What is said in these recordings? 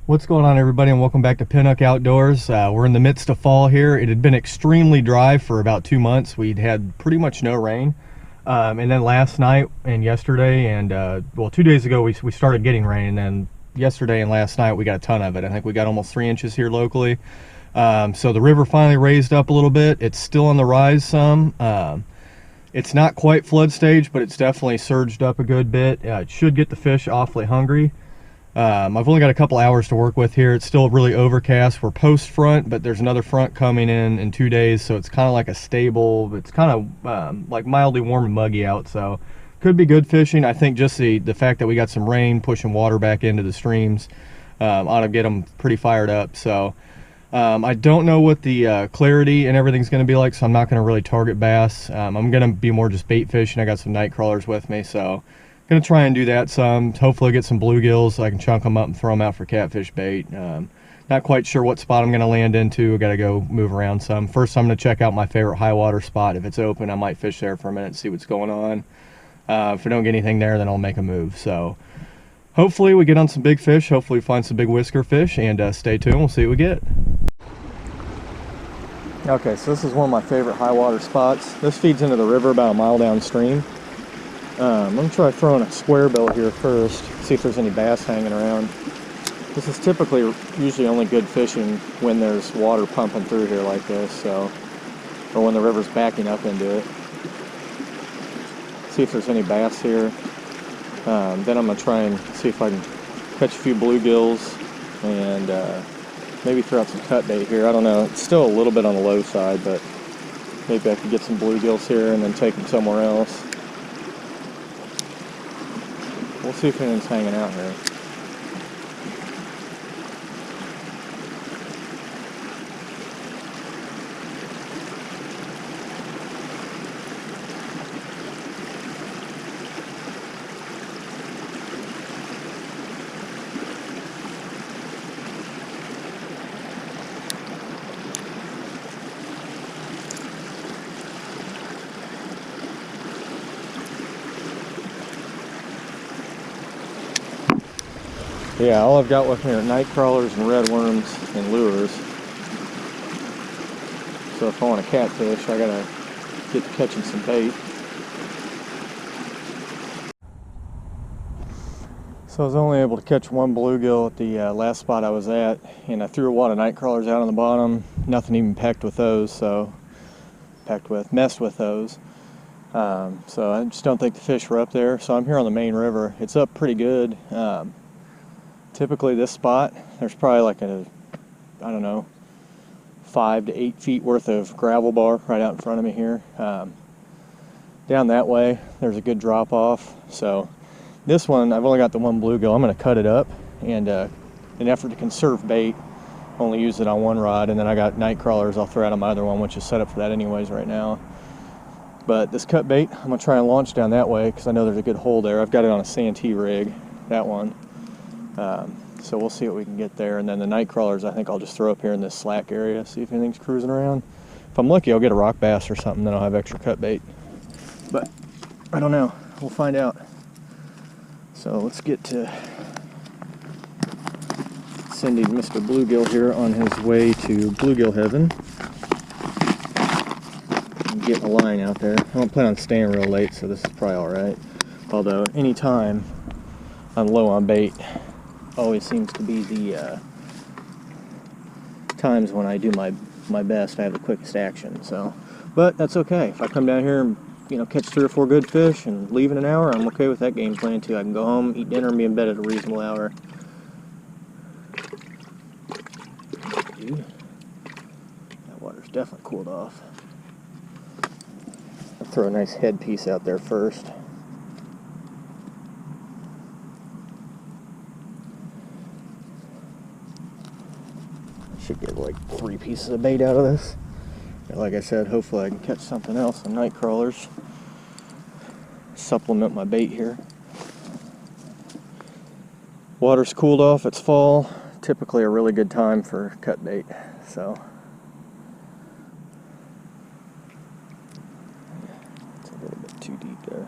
What's going on, everybody, and welcome back to Pinhook Outdoors. We're in the midst of fall here. It had been extremely dry for about 2 months. We'd had pretty much no rain. And then last night and yesterday and, well, 2 days ago we started getting rain, and then yesterday and last night we got a ton of it. I think we got almost 3 inches here locally. So the river finally raised up a little bit. It's still on the rise some. It's not quite flood stage, but it's definitely surged up a good bit. It should get the fish awfully hungry. I've only got a couple hours to work with here. It's still really overcast. We're post front, but there's another front coming in 2 days, so it's kind of like a stable. It's kind of like mildly warm and muggy out, so could be good fishing. I think just the fact that we got some rain pushing water back into the streams ought to get them pretty fired up. So I don't know what the clarity and everything's going to be like, so I'm not going to really target bass. I'm going to be more just bait fishing. I got some night crawlers with me, so gonna try and do that some. Hopefully get some bluegills so I can chunk them up and throw them out for catfish bait. Not quite sure what spot I'm gonna land into. I gotta go move around some. First, I'm gonna check out my favorite high water spot. If it's open, I might fish there for a minute and see what's going on. If I don't get anything there, then I'll make a move. So hopefully we get on some big fish. Hopefully we find some big whisker fish, and stay tuned. We'll see what we get. Okay, so this is one of my favorite high water spots. This feeds into the river about a mile downstream. I'm going to try throwing a square bill here first, see if there's any bass hanging around. This is typically usually only good fishing when there's water pumping through here like this, so, or when the river's backing up into it. See if there's any bass here. Then I'm going to try and see if I can catch a few bluegills and maybe throw out some cut bait here. I don't know, it's still a little bit on the low side, but maybe I could get some bluegills here and then take them somewhere else. We'll see if anything's hanging out here. Yeah, all I've got with me are night crawlers and red worms and lures. So if I want to catfish, I gotta get to catching some bait. So I was only able to catch one bluegill at the last spot I was at, and I threw a wad of night crawlers out on the bottom. Nothing even pecked with those, so messed with those. So I just don't think the fish were up there. So I'm here on the main river. It's up pretty good. Typically this spot, there's probably like I don't know, 5 to 8 feet worth of gravel bar right out in front of me here. Down that way, there's a good drop off. So this one, I've only got the one bluegill. I'm gonna cut it up, and in an effort to conserve bait, only use it on one rod, and then I got night crawlers I'll throw out on my other one, which is set up for that anyways right now. But this cut bait, I'm gonna try and launch down that way because I know there's a good hole there. I've got it on a Santee rig, that one. So we'll see what we can get there, and then the night crawlers I think I'll just throw up here in this slack area, see if anything's cruising around. If I'm lucky, I'll get a rock bass or something, then I'll have extra cut bait. But I don't know, we'll find out. So let's get to sending Mr. Bluegill here on his way to bluegill heaven. And getting a line out there. I don't plan on staying real late, so this is probably alright. Although anytime I'm low on bait always seems to be the times when I do my best. I have the quickest action. So, but that's okay. If I come down here and catch 3 or 4 good fish and leave in an hour, I'm okay with that game plan too. I can go home, eat dinner, and be in bed at a reasonable hour. That water's definitely cooled off. I'll throw a nice headpiece out there first. Should get like 3 pieces of bait out of this. And like I said, hopefully I can catch something else, some night crawlers. Supplement my bait here. Water's cooled off, it's fall. Typically a really good time for cut bait. So it's a little bit too deep there.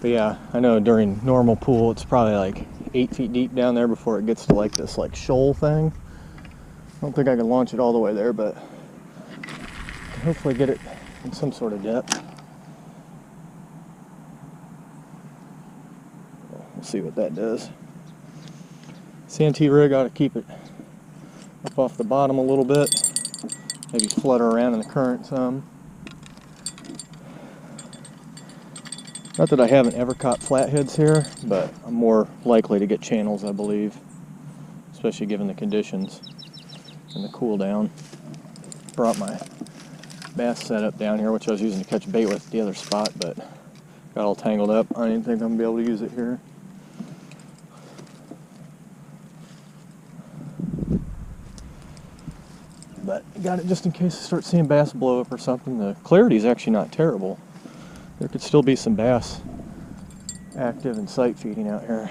But yeah, I know during normal pool it's probably like 8 feet deep down there before it gets to like this like shoal thing. I don't think I can launch it all the way there, but I can hopefully get it in some sort of depth. We'll see what that does. Santee rig ought to keep it up off the bottom a little bit. Maybe flutter around in the current some. Not that I haven't ever caught flatheads here, but I'm more likely to get channels, I believe. Especially given the conditions and the cool down. Brought my bass setup down here, which I was using to catch bait with at the other spot, but got all tangled up. I didn't think I'm going to be able to use it here. But got it just in case I start seeing bass blow up or something. The clarity is actually not terrible. There could still be some bass active and sight feeding out here.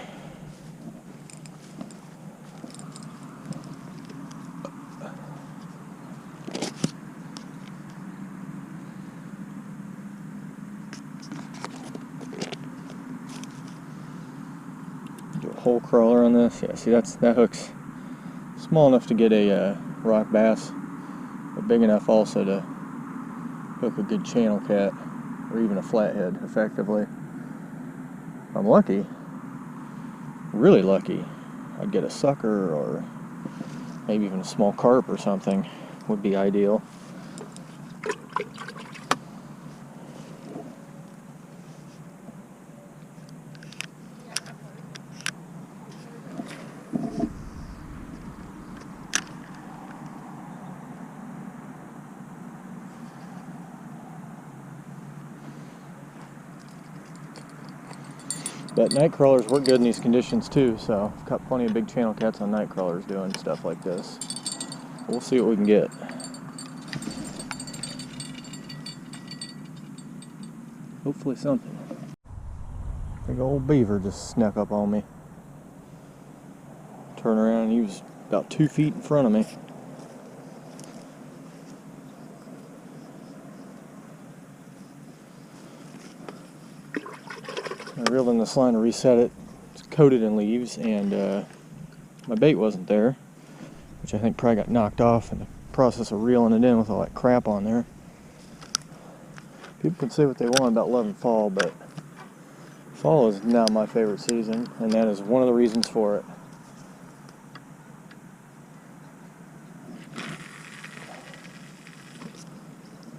Do a hole crawler on this. Yeah, see that hook's small enough to get a rock bass, but big enough also to hook a good channel cat or even a flathead effectively. If I'm lucky, really lucky, I'd get a sucker or maybe even a small carp or something would be ideal. But night crawlers work good in these conditions too, so I've caught plenty of big channel cats on night crawlers doing stuff like this. We'll see what we can get. Hopefully something. Big old beaver just snuck up on me. Turn around and he was about 2 feet in front of me. I reeled in this line to reset it. It's coated in leaves, and my bait wasn't there, which I think probably got knocked off in the process of reeling it in with all that crap on there. People can say what they want about loving fall, but fall is now my favorite season, and that is one of the reasons for it.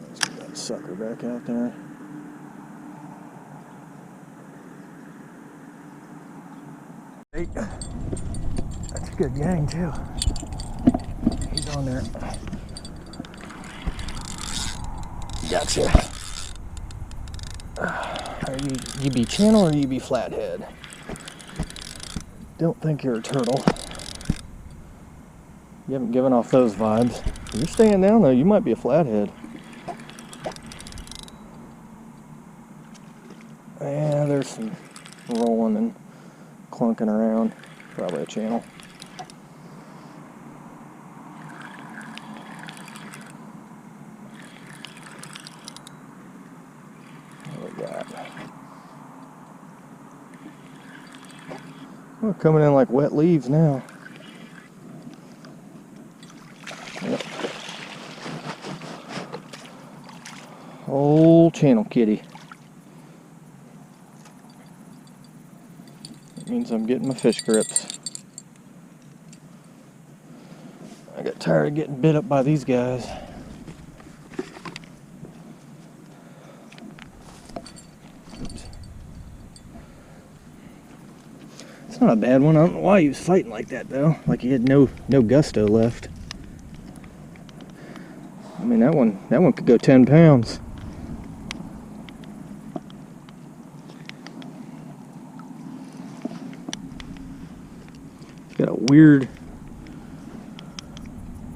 Let's get that sucker back out there. That's a good yang too. He's on there. Gotcha. Are you be channel or you be flathead? Don't think you're a turtle. You haven't given off those vibes. If you're staying down though, you might be a flathead. Yeah, there's some rolling and clunking around. Probably a channel. What we got? We're coming in like wet leaves now. Yep. Old channel kitty. Means I'm getting my fish grips. I got tired of getting bit up by these guys. Oops. It's not a bad one. I don't know why he was fighting like that though. Like he had no gusto left. I mean that one could go 10 pounds. Got a weird,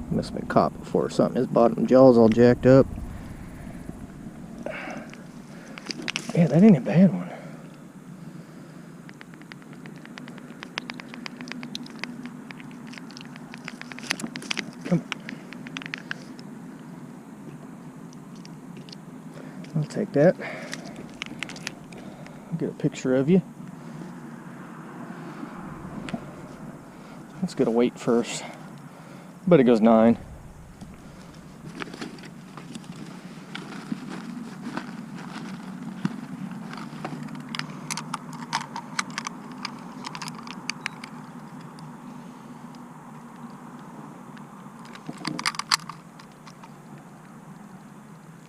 must have been caught before or something. His bottom jaw's all jacked up. Yeah, that ain't a bad one. Come on. I'll take that. Get a picture of you. Let's get a weight first. But it goes 9.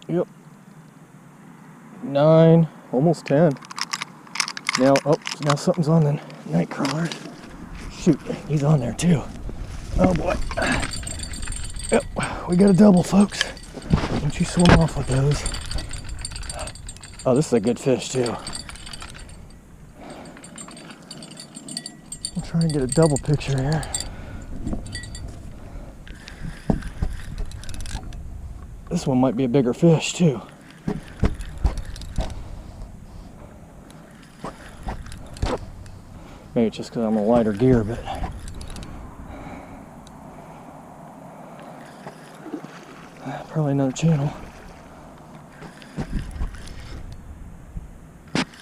Yep. 9, almost 10. Now, oh, now something's on the night crawler. Shoot, he's on there too. Oh boy. Yep, we got a double, folks. Don't you swim off with those. Oh, this is a good fish too. I'll try and get a double picture here. This one might be a bigger fish too. Maybe it's just because I'm a lighter gear, but probably another channel.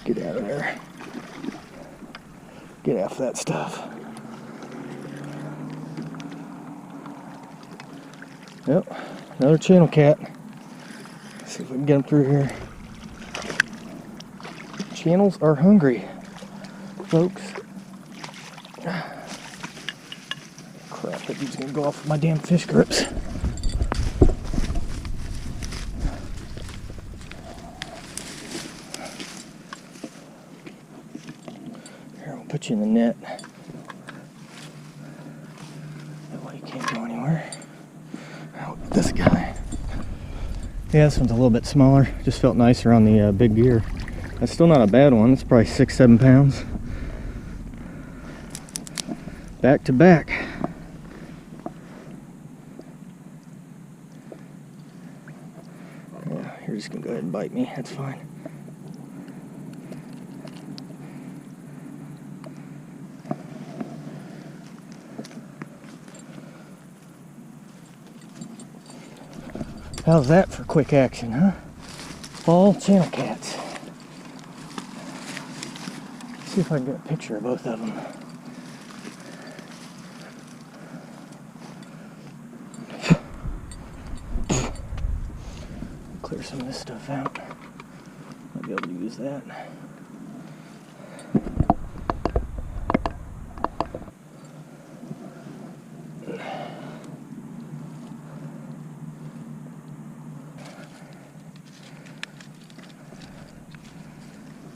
Get out of there. Get off that stuff. Yep, another channel cat. Let's see if we can get him through here. Channels are hungry, folks. Crap, that dude's gonna go off my damn fish grips. Here, we'll put you in the net. That way you can't go anywhere. Oh, this guy. Yeah, this one's a little bit smaller. Just felt nicer on the big gear. That's still not a bad one. It's probably 6-7 pounds. Back to back. Yeah, you're just gonna go ahead and bite me. That's fine. How's that for quick action, huh? Fall channel cats. Let's see if I can get a picture of both of them. Clear some of this stuff out. Might be able to use that.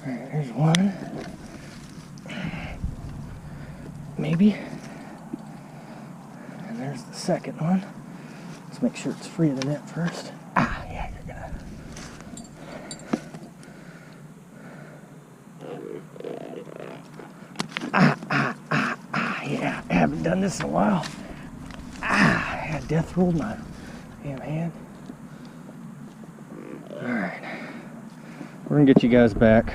Alright, here's one. Maybe. And there's the second one. Let's make sure it's free of the net first. Ah, yeah, you're gonna. Yeah, I haven't done this in a while. Ah, I had death rolled my damn hand. Alright. We're gonna get you guys back.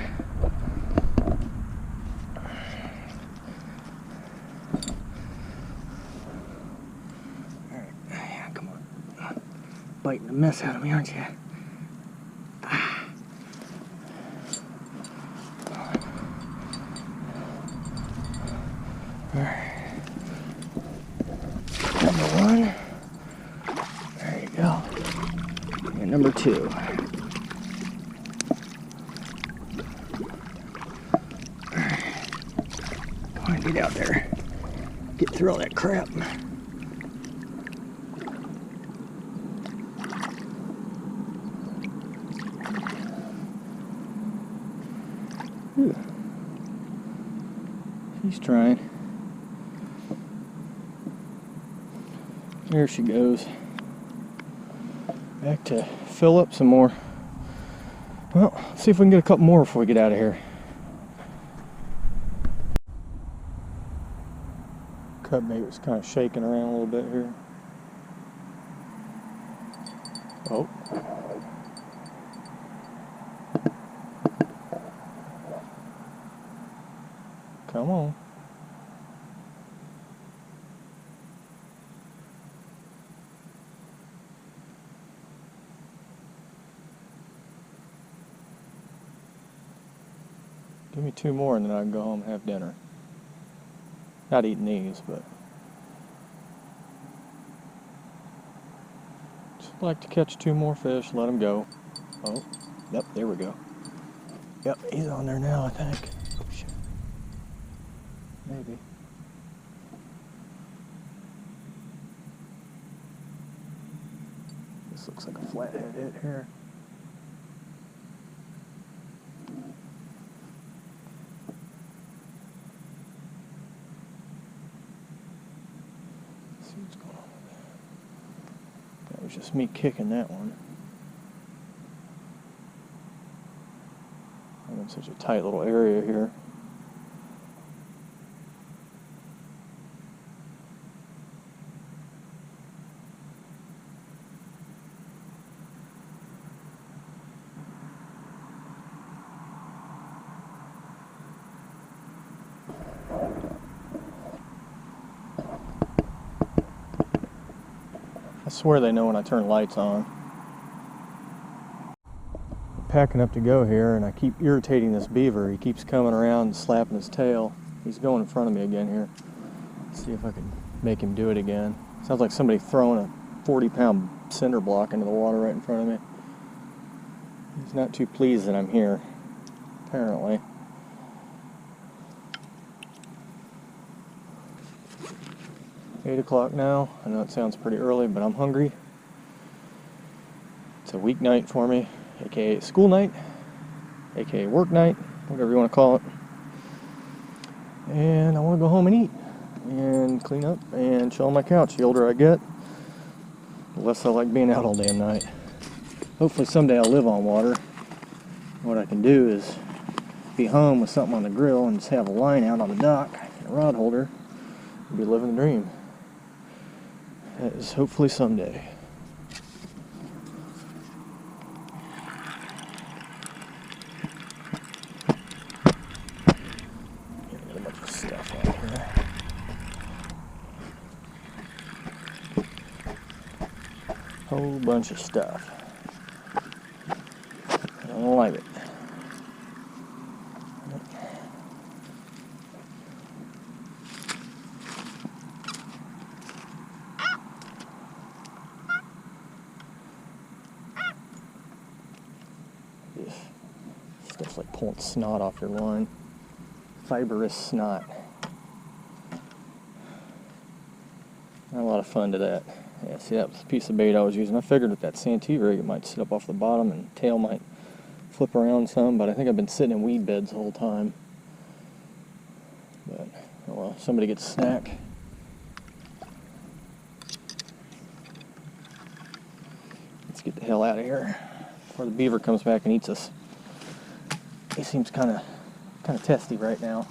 Alright, yeah, come on. Biting the mess out of me, aren't you? Ah. Alright. Number 1. There you go. And number 2. Come on, get out there. Get through all that crap. Ooh. She's trying. There she goes. Back to fill up some more. Well, let's see if we can get a couple more before we get out of here. Cut bait was kind of shaking around a little bit here. Oh. Come on. Give me 2 more and then I can go home and have dinner. Not eating these, but just like to catch 2 more fish, let them go. Oh, yep, there we go. Yep, he's on there now, I think. Oh, shit. Maybe. This looks like a flathead hit here. Let's see what's going on with that. That was just me kicking that one. I'm in such a tight little area here. I swear they know when I turn lights on. I'm packing up to go here and I keep irritating this beaver. He keeps coming around and slapping his tail. He's going in front of me again here. Let's see if I can make him do it again. Sounds like somebody throwing a 40-pound cinder block into the water right in front of me. He's not too pleased that I'm here, apparently. Eight o'clock now. I know it sounds pretty early, but I'm hungry. It's a weeknight for me, aka school night, aka work night, whatever you want to call it. And I want to go home and eat and clean up and chill on my couch. The older I get, the less I like being out all damn night. Hopefully someday I'll live on water. What I can do is be home with something on the grill and just have a line out on the dock and a rod holder and be living the dream. That is hopefully someday. Got a bunch of stuff out here. Whole bunch of stuff. I don't like it. Stuff's like pulling snot off your line. Fibrous snot. Not a lot of fun to that. Yeah, see, that was the piece of bait I was using. I figured with that Santee rig it might sit up off the bottom and tail might flip around some, but I think I've been sitting in weed beds the whole time. But, oh well, somebody gets a snack. Let's get the hell out of here before the beaver comes back and eats us. He seems kind of testy right now.